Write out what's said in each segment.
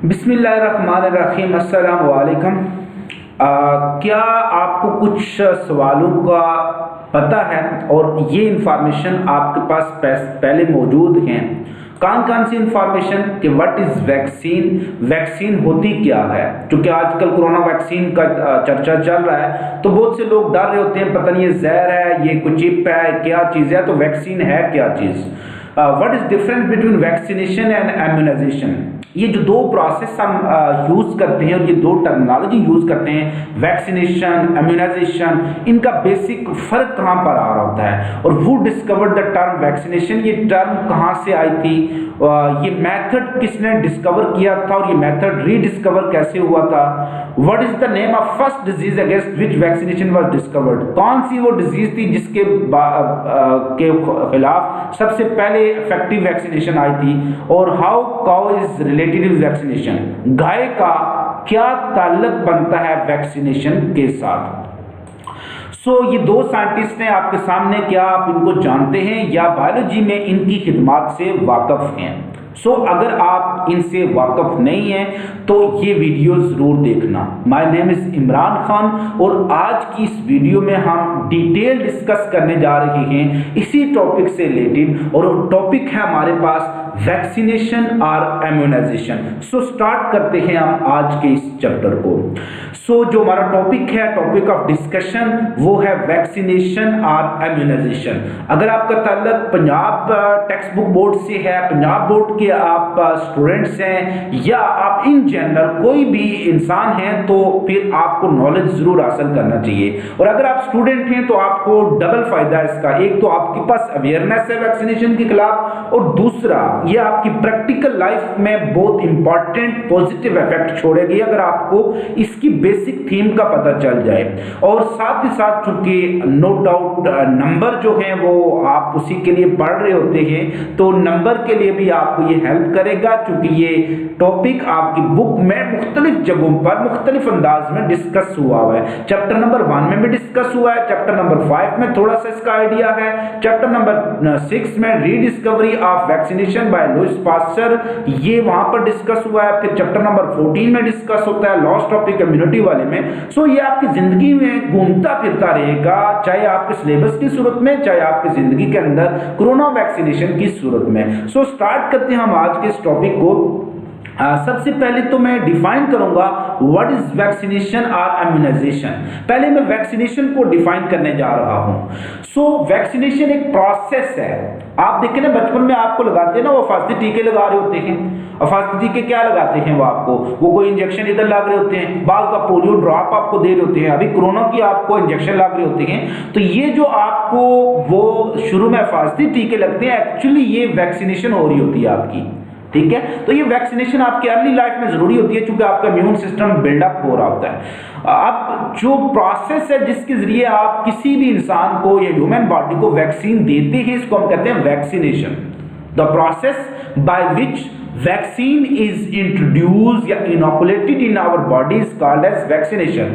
बिस्मिल्लाहिर्रहमानिर्रहीम। अस्सलाम वालेकुम। क्या आपको कुछ सवालों का पता है और ये इंफॉर्मेशन आपके पास पहले मौजूद हैं? कौन कौन सी इंफॉर्मेशन कि व्हाट इज़ वैक्सीन, वैक्सीन होती क्या है? क्योंकि आजकल कोरोना वैक्सीन का चर्चा चल रहा है, तो बहुत से लोग डर रहे होते हैं, पता नहीं ये जहर है, ये कुछ चिप है, क्या चीज़ है, तो वैक्सीन है क्या चीज़? What is difference between vaccination and immunisation? ये जो दो प्रोसेस हम यूज करते हैं और ये दो टर्मिनोलॉजी यूज करते हैं, वैक्सीनेशन, इम्यूनाइजेशन, इनका बेसिक फर्क कहाँ पर आ रहा होता है? और वो डिस्कवर्ड द टर्म वैक्सीनेशन, ये टर्म कहाँ से आई थी? ये मेथड किसने डिस्कवर किया था और ये मेथड रीडिस्कवर कैसे हुआ था? What is the name of first disease against which vaccination was discovered? कौन सी वो डिजीज थी जिसके के खिलाफ सबसे पहले इफेक्टिव वैक्सीनेशन आई थी? और how cow is related with vaccination, गाय का क्या ताल्लुक बनता है वैक्सीनेशन के साथ? ये दो साइंटिस्ट हैं आपके सामने, क्या आप इनको जानते हैं या बायोलॉजी में इनकी खिदमत से वाकिफ हैं? अगर आप इनसे वाकिफ नहीं हैं तो ये वीडियो जरूर देखना। My name is Imran Khan और आज की इस वीडियो में हम डिटेल डिस्कस करने जा रहे हैं इसी टॉपिक से रिलेटेड, और टॉपिक है हमारे पास वैक्सीनेशन और इम्यूनाइजेशन। स्टार्ट करते हैं हम आज के इस चैप्टर को। जो हमारा टॉपिक है, टॉपिक ऑफ डिस्कशन, वो है वैक्सीनेशन और इम्यूनाइजेशन। अगर आपका ताल्लुक पंजाब टेक्स्ट बुक बोर्ड से है, पंजाब बोर्ड के आप स्टूडेंट्स हैं, या आप इन जनरल कोई भी इंसान हैं, तो फिर आपको नॉलेज जरूर हासिल करना चाहिए। और अगर आप स्टूडेंट हैं तो आपको डबल फायदा है इसका। एक तो आपके पास अवेयरनेस है वैक्सीनेशन के खिलाफ, और दूसरा ये आपकी प्रैक्टिकल लाइफ में बहुत इंपॉर्टेंट पॉजिटिव इफेक्ट छोड़ेगी अगर आपको इसकी बेसिक थीम का पता चल जाए। और साथ ही साथ चूंकि नो डाउट नंबर जो है वो आप उसी के लिए पढ़ रहे होते हैं, तो नंबर के लिए भी आपको ये हेल्प करेगा, क्योंकि ये टॉपिक आपकी बुक में मुख्तलिफ जगहों पर मुख्तलिफ अंदाज में डिस्कस हुआ है। चैप्टर नंबर 1 में भी डिस्कस हुआ है, चैप्टर नंबर 5 में थोड़ा सा इसका आइडिया है, चैप्टर नंबर 6 में rediscovery of vaccination by Louis Pasteur, ये वहां पर डिस्कस हुआ है। फिर चैप्टर नंबर 14 में डिस्कस होता है लॉस्ट ऑफ इम्यूनिटी वाले में। ये आपकी जिंदगी में घूमता फिरता रहेगा, चाहे आपके सिलेबस की सूरत में, चाहे आपकी जिंदगी के अंदर कोरोना वैक्सीनेशन की सूरत में। स्टार्ट करते हैं हम आज के इस टॉपिक को। सबसे पहले तो मैं डिफाइन करूंगा व्हाट इज वैक्सीनेशन और इम्यूनाइजेशन। पहले मैं वैक्सीनेशन को डिफाइन करने जा रहा हूं। वैक्सीनेशन एक प्रोसेस है। आप देखें ना, बचपन में आपको लगाते हैं ना, वो हिफाजती टीके लगा रहे होते हैं। हिफाजती टीके क्या लगाते हैं? वो आपको वो कोई इंजेक्शन इधर लग रहे होते हैं, बाल का पोलियो ड्रॉप आपको दे रहे होते हैं, अभी कोरोना की आपको इंजेक्शन लग रहे होते हैं। तो ये जो आपको वो शुरू में हिफाजती टीके लगते हैं, एक्चुअली ये वैक्सीनेशन हो रही होती है आपकी, ठीक है? तो ये वैक्सीनेशन आपकी अर्ली लाइफ में जरूरी होती है, क्योंकि आपका इम्यून सिस्टम बिल्डअप हो रहा होता है। अब जो प्रोसेस है जिसके जरिए आप किसी भी इंसान को या ह्यूमन बॉडी को वैक्सीन देते हैं, इसको हम कहते हैं vaccination. The process by which vaccine is introduced या inoculated in our body is called as vaccination.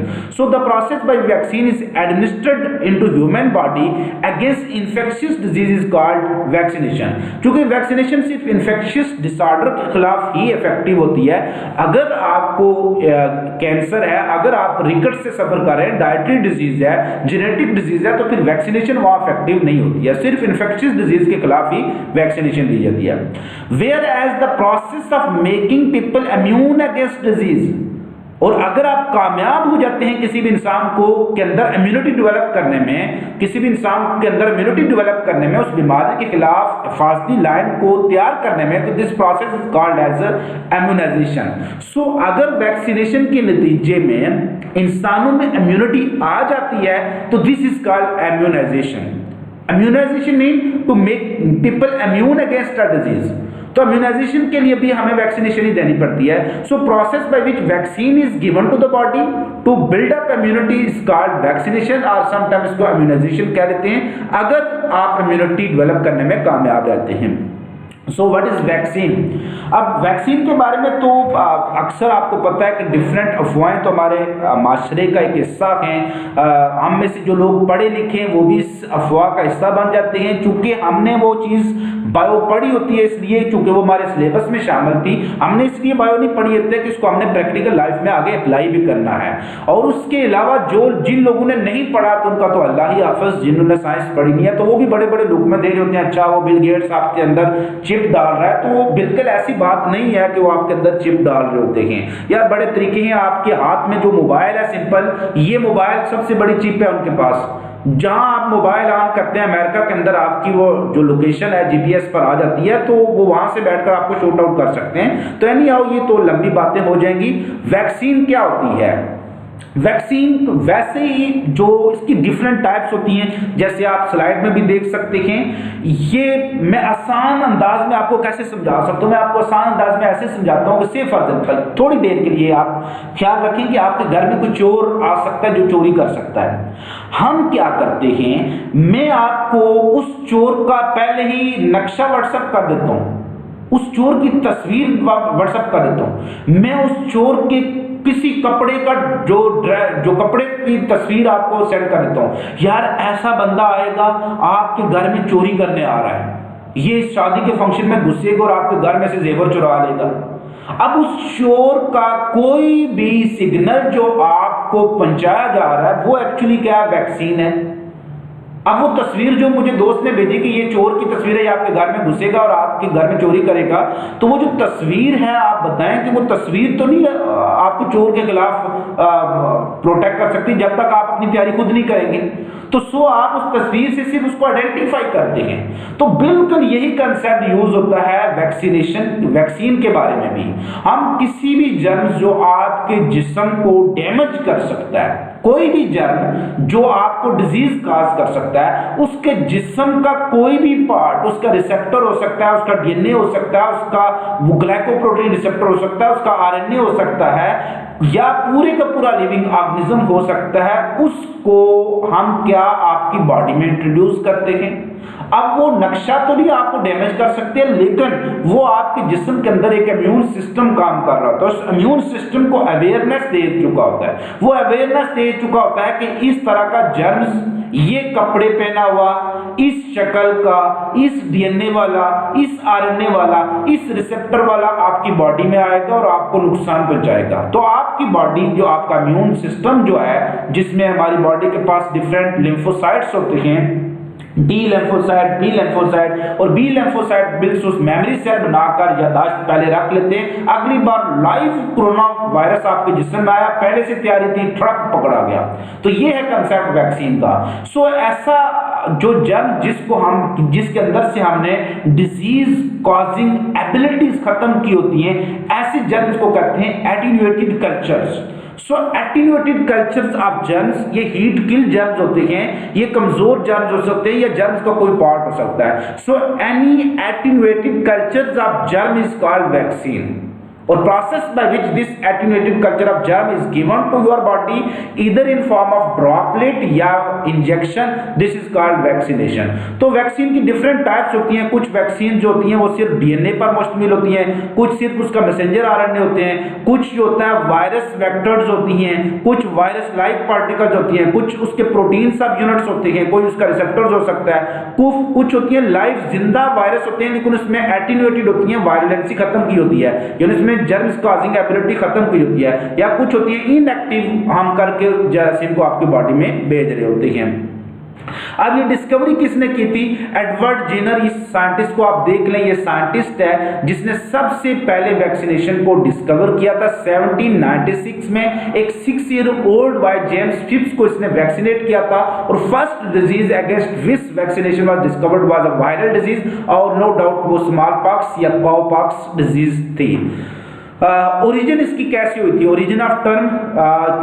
The process by vaccine is administered into human body against infectious disease is called vaccination. क्योंकि vaccination सिर्फ infectious disorder के खिलाफ ही effective होती है। अगर आपको cancer है, अगर आप रिकेट से सफर कर रहे हैं, डायट्री डिजीज है, जेनेटिक डिजीज है, तो फिर वैक्सीनेशन वहां इफेक्टिव नहीं होती है। सिर्फ इन्फेक्शियस डिजीज के खिलाफ ही वैक्सीनेशन दी जाती है। Whereas the process of making people immune against disease, और अगर आप कामयाब हो जाते हैं किसी भी इंसान को के अंदर इम्यूनिटी डेवलप करने में, किसी भी इंसान के अंदर इम्यूनिटी डेवलप करने में, उस बीमारी के खिलाफ हिफाजती लाइन को तैयार करने में, तो this process is called as immunization. अगर वैक्सीनेशन के नतीजे में इंसानों में इम्यूनिटी आ जाती है, तो this is called immunization. Immunization mean to make people immune against a disease. तो इम्यूनाइजेशन के लिए भी हमें वैक्सीनेशन ही देनी पड़ती है। Process by which vaccine is given to the body to build up immunity is called vaccination, और समटाइम्स इसको इम्यूनाइजेशन कह देते हैं, अगर आप इम्यूनिटी डेवलप करने में कामयाब रहते हैं। So what is vaccine. अब वैक्सीन के बारे में तो अक्सर आपको पता है कि डिफरेंट अफवाहें तो हमारे माशरे का एक हिस्सा हैं। हम में से जो लोग पढ़े लिखे हैं वो भी इस अफवाह का हिस्सा बन जाते हैं, चूंकि हमने वो चीज़ बायो पढ़ी होती है, इसलिए चूंकि वो हमारे सिलेबस में शामिल थी, हमने इसलिए बायो नहीं पढ़ी होती है कि इसको हमने प्रैक्टिकल लाइफ में आगे अप्लाई भी करना है। और उसके अलावा जो जिन लोगों ने नहीं पढ़ा तो उनका तो अल्लाह ही हाफिज, जिन्होंने साइंस पढ़ी नहीं है तो वो भी बड़े बड़े लोग में दे रहे होते हैं, अच्छा वो बिल गेट्स आपके अंदर चिप डाल रहा है, तो वो बिल्कुल ऐसी बात नहीं है कि वो आपके अंदर चिप डाल रहे होते हैं। यार बड़े तरीके हैं, आपके हाथ में जो मोबाइल है सिंपल, ये मोबाइल सबसे बड़ी चिप है उनके पास। जहां आप मोबाइल ऑन करते हैं अमेरिका के अंदर, आपकी वो जो लोकेशन है जीपीएस पर आ जाती है, तो वो वहां से बैठकर आपको शॉर्ट आउट कर सकते हैं। तो एनी हाउ ये तो लंबी बातें हो जाएंगी। वैक्सीन क्या होती है? वैक्सीन वैसे ही जो इसकी डिफरेंट टाइप्स होती हैं, जैसे आप स्लाइड में भी देख सकते हैं। ये मैं आसान अंदाज में आपको कैसे समझा सकता हूँ, मैं आपको आसान अंदाज में ऐसे समझाता हूँ कि से फॉर एग्जाम्पल थोड़ी देर के लिए आप ख्याल रखें कि आपके घर में कोई चोर आ सकता है जो चोरी कर सकता है। हम क्या करते हैं, मैं आपको उस चोर का पहले ही नक्शा व्हाट्सएप कर देता हूँ, उस चोर की तस्वीर व्हाट्सएप कर देता हूँ, मैं उस चोर के किसी कपड़े का जो कपड़े की तस्वीर आपको सेंड कर देता हूं। यार ऐसा बंदा आएगा आपके घर में चोरी करने आ रहा है, ये शादी के फंक्शन में घुसेगा और आपके घर में से जेवर चुरा लेगा। अब उस चोर का कोई भी सिग्नल जो आपको पहुंचाया जा रहा है वो एक्चुअली क्या वैक्सीन है। अब वो तस्वीर जो मुझे दोस्त ने भेजी कि ये चोर की तस्वीर है, ये आपके घर में घुसेगा और आपके घर में चोरी करेगा, तो वो जो तस्वीर है आप बताएं कि वो तस्वीर तो नहीं आपको चोर के खिलाफ प्रोटेक्ट कर सकती जब तक आप अपनी तैयारी खुद नहीं करेंगे। तो सो आप उस तस्वीर से सिर्फ उसको आइडेंटिफाई करते हैं। तो बिल्कुल यही कंसेप्ट यूज होता है वैक्सीन के बारे में भी। हम किसी भी जर्म जो आपके जिस्म को डैमेज कर सकता है, कोई भी जर्म जो आपको डिजीज काज कर सकता है, उसके जिस्म का कोई भी पार्ट, उसका रिसेप्टर हो सकता है, उसका डीएनए हो सकता है, उसका ग्लाइकोप्रोटीन रिसेप्टर हो सकता है, उसका आरएनए हो सकता है, या पूरे का पूरा लिविंग ऑर्गेनिज्म हो सकता है, उसको हम क्या आपकी बॉडी में इंट्रोड्यूस करते हैं। अब वो नक्शा तो नहीं आपको डैमेज कर सकते, लेकिन वो आपके जिस्म के अंदर एक इम्यून सिस्टम काम कर रहा होता है, उस इम्यून सिस्टम को अवेयरनेस दे चुका होता है, वो अवेयरनेस दे चुका होता है कि इस तरह का जर्म्स, ये कपड़े पहना हुआ, इस शक्ल का, इस डीएनए वाला, इस आरएनए वाला, इस रिसेप्टर वाला आपकी बॉडी में आएगा और आपको नुकसान पहुंचाएगा। तो आपकी बॉडी जो आपका इम्यून सिस्टम जो है, जिसमें हमारी बॉडी के पास डिफरेंट लिम्फोसाइट्स होते हैं, डी लिम्फोसाइट, बी लिम्फोसाइट, और बी लिम्फोसाइट बिल्कुल मेमोरी सेल बनाकर याददाश्त पहले रख लेते हैं। अगली बार लाइव कोरोना वायरस आपके जिस्म में आया, पहले से तैयारी थी, ठड़क पकड़ा गया। तो ये है कंसेप्ट वैक्सीन का। सो ऐसा जो जर्म जिसके अंदर से हमने डिजीज कॉजिंग एबिलिटीज खत्म की होती हैं, ऐसे जर्म्स को कहते हैं attenuated cultures. So attenuated cultures of germs, ये हीट किल जर्म्स होते हैं, ये कमजोर जर्म्स हो सकते हैं, या जर्म्स का कोई पार्ट हो सकता है। So any attenuated cultures of germ is called vaccine, or process by which this attenuated culture of germ is given to your body either in form of droplet या injection, this is called vaccination। तो vaccine की different types होती हैं। कुछ vaccine जो होती हैं वो सिर्फ डीएनए पर मुश्तमिल होती हैं, कुछ सिर्फ उसका मैसेंजर आरएनए होते हैं, कुछ जो होता है वायरस वेक्टर्स होती हैं, कुछ वायरस लाइक पार्टिकल्स होती हैं, कुछ उसके प्रोटीन सब यूनिट्स होते हैं, कोई उसका रिसेप्टर्स हो सकता है, कुछ होती है लाइव जिंदा वायरस होते हैं, लेकिन उसमें एटीन्यूएटेड होती है, वायलेंसी खत्म की होती है, यानी उसमें जर्म्स कॉजिंग एबिलिटी खत्म की होती है, या कुछ होती है इनएक्टिव, हम करके जरासीम को आपकी बॉडी में भेज रहे होते हैं। अब ये डिस्कवरी किसने की थी? Edward Jenner. इस साइंटिस्ट को आप देख लें, ये साइंटिस्ट है जिसने सबसे पहले वैक्सीनेशन को डिस्कवर किया था 1796 में। एक 6 year old boy James Phipps को इसने वैक्सीनेट किया था, और first disease against which vaccination was discovered was a viral disease, और नो डाउट वो स्मॉल पॉक्स या काउपॉक्स डिजीज थी। ओरिजिन इसकी कैसी हुई थी? ओरिजिन ऑफ टर्म,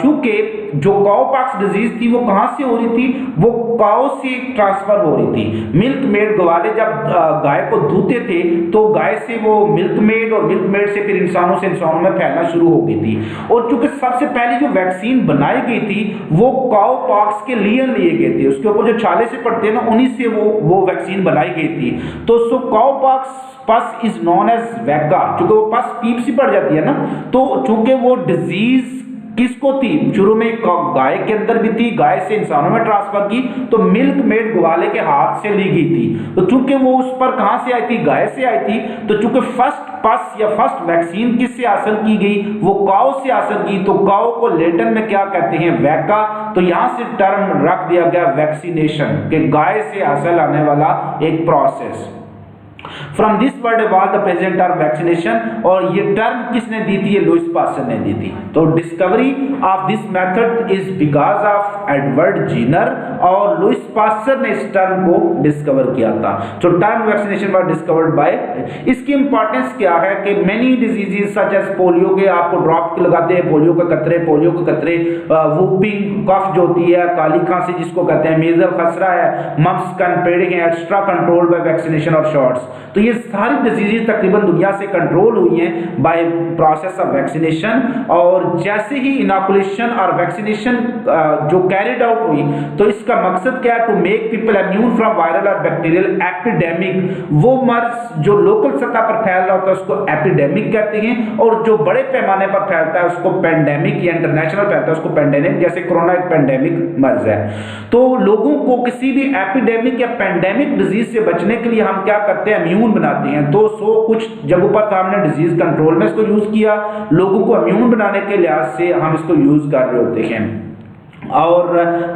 चूंकि जो काउपॉक्स डिजीज थी वो कहां से हो रही थी? वो काउ से ट्रांसफर हो रही थी। मिल्क मेड ग्वाले जब गाय को दूधते थे तो गाय से वो मिल्क मेड, और मिल्क मेड से फिर इंसानों से इंसानों में फैलना शुरू हो गई थी। और चूंकि सबसे पहले जो वैक्सीन बनाई गई थी वो काउपॉक्स के लिए गए थे, उसके ऊपर जो छाले से पड़ते हैं ना, उन्हीं से वो वैक्सीन बनाई गई थी। तो सो काउपॉक्स पस इज नोन एज वैका, चूंकि वो पस पीप सी पड़ जाती है ना, तो चूंकि वो डिजीज किसको थी, शुरू में गाय के अंदर भी थी, गाय से इंसानों में ट्रांसफर की, तो मिल्क मेड ग्वाले के हाथ से ली गई थी। तो चूंकि वो उस पर कहां से आई थी, गाय से आई थी, तो चूंकि फर्स्ट पस या फर्स्ट वैक्सीन किससे हासिल की गई, वो काऊ से हासिल की, तो काऊ को लेटिन में क्या कहते हैं, वैका। तो यहां से टर्म रख दिया गया वैक्सीनेशन, कि गाय से हासिल आने वाला एक process. From this word evolved the present term vaccination, और ये टर्म किसने दी थी, ये लुइस पास्चर ने दी थी। तो discovery of this method is because of Edward Jenner, और लुइस पास्चर ने इस टर्म को डिस्कवर किया था। तो term vaccination was discovered by, इसकी इंपॉर्टेंस क्या है कि many diseases such as polio के आपको ड्रॉप लगाते हैं, पोलियो के कतरे, वूपिंग कफ जो होती है, काली खांसी जिसको कहते हैं, मेजल खसरा है, मम्प्स कनपेड़े हैं, एक्स्ट्रा कंट्रोल बाय वैक्सीनेशन और शॉट्स। तो ये सारी डिजीजेस तकरीबन दुनिया से कंट्रोल हुई हैं बाय प्रोसेस ऑफ वैक्सीनेशन। और जैसे ही इनॉकुलेशन और वैक्सीनेशन जो कैरिड आउट हुई, तो इसका मकसद क्या है, to make people immune from viral और बैक्टीरियल एपिडेमिक। वो मर्ज जो लोकल सतह पर फैल रहा होता है उसको एपिडेमिक कहते हैं, और जो बड़े पैमाने पर फैलता है उसको पेंडेमिक, या इंटरनेशनल फैलता है उसको पेंडेमिक, जैसे कोरोना एक पेंडेमिक मर्ज है। तो लोगों को किसी भी एपिडेमिक या पेंडेमिक डिजीज से बचने के लिए हम क्या करते हैं, इम्यून बनाते हैं। तो कुछ जगहों पर हमने डिजीज कंट्रोल में इसको यूज किया, लोगों को इम्यून बनाने के लिहाज से हम इसको यूज कर रहे होते हैं। और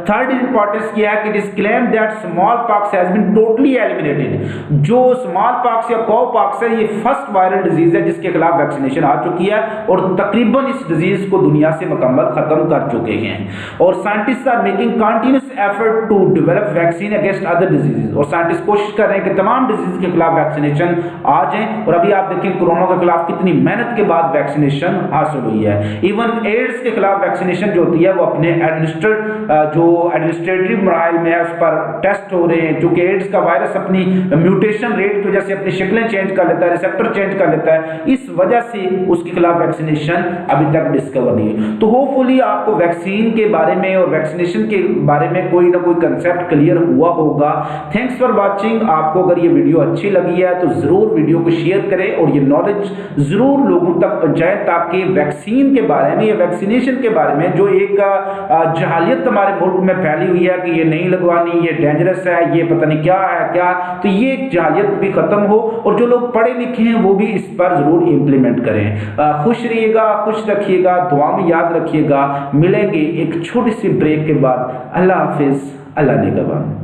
थर्ड इंपॉर्टेंस क्या है कि it is claim that small pox has been totally eliminated. जो स्मॉल पॉक्स या काउ पॉक्स है, ये फर्स्ट वायरल डिजीज है जिसके खिलाफ वैक्सीनेशन आ चुकी है, और तकरीबन इस डिजीज को दुनिया से मुकम्मल खत्म कर चुके हैं। और scientist are making continuous effort to develop vaccine against other diseases, और साइंटिस्ट कोशिश कर रहे हैं कि तमाम डिजीज के खिलाफ वैक्सीनेशन आ जाए। और अभी आप देखें कोरोना के खिलाफ कितनी मेहनत के बाद वैक्सीनेशन हासिल हुई है। इवन एड्स के खिलाफ वैक्सीनेशन जो होती है वो अपने जो एडमिनिस्ट्रेटिव मराइल में है उस पर टेस्ट हो रहे हैं, जो कि एड्स का वायरस अपनी म्यूटेशन रेट की वजह से अपनी शक्लें चेंज कर लेता है, रिसेप्टर चेंज कर लेता है, इस वजह से उसके खिलाफ वैक्सीनेशन अभी तक डिस्कवर नहीं है। तो होपफुली आपको वैक्सीन के बारे में और वैक्सीनेशन के बारे में कोई ना कोई कंसेप्ट क्लियर हुआ होगा। Thanks for watching. आपको अगर ये वीडियो अच्छी लगी है तो जरूर वीडियो को शेयर करें और ये नॉलेज जरूर लोगों तक पहुंचाएं, ताकि वैक्सीन के बारे में या वैक्सीनेशन के बारे में जो एक जहालियत हमारे मुल्क में फैली हुई है कि ये नहीं लगवानी, ये डेंजरस है, ये पता नहीं क्या है क्या, तो ये जहालियत भी खत्म हो, और जो लोग पढ़े लिखे हैं वो भी इस पर जरूर इंप्लीमेंट करें। खुश रहिएगा, खुश रखिएगा, दुआ में याद रखिएगा। मिलेंगे एक छोटी सी ब्रेक के बाद। अल्लाह हाफिज, अल्लाह निगहबान।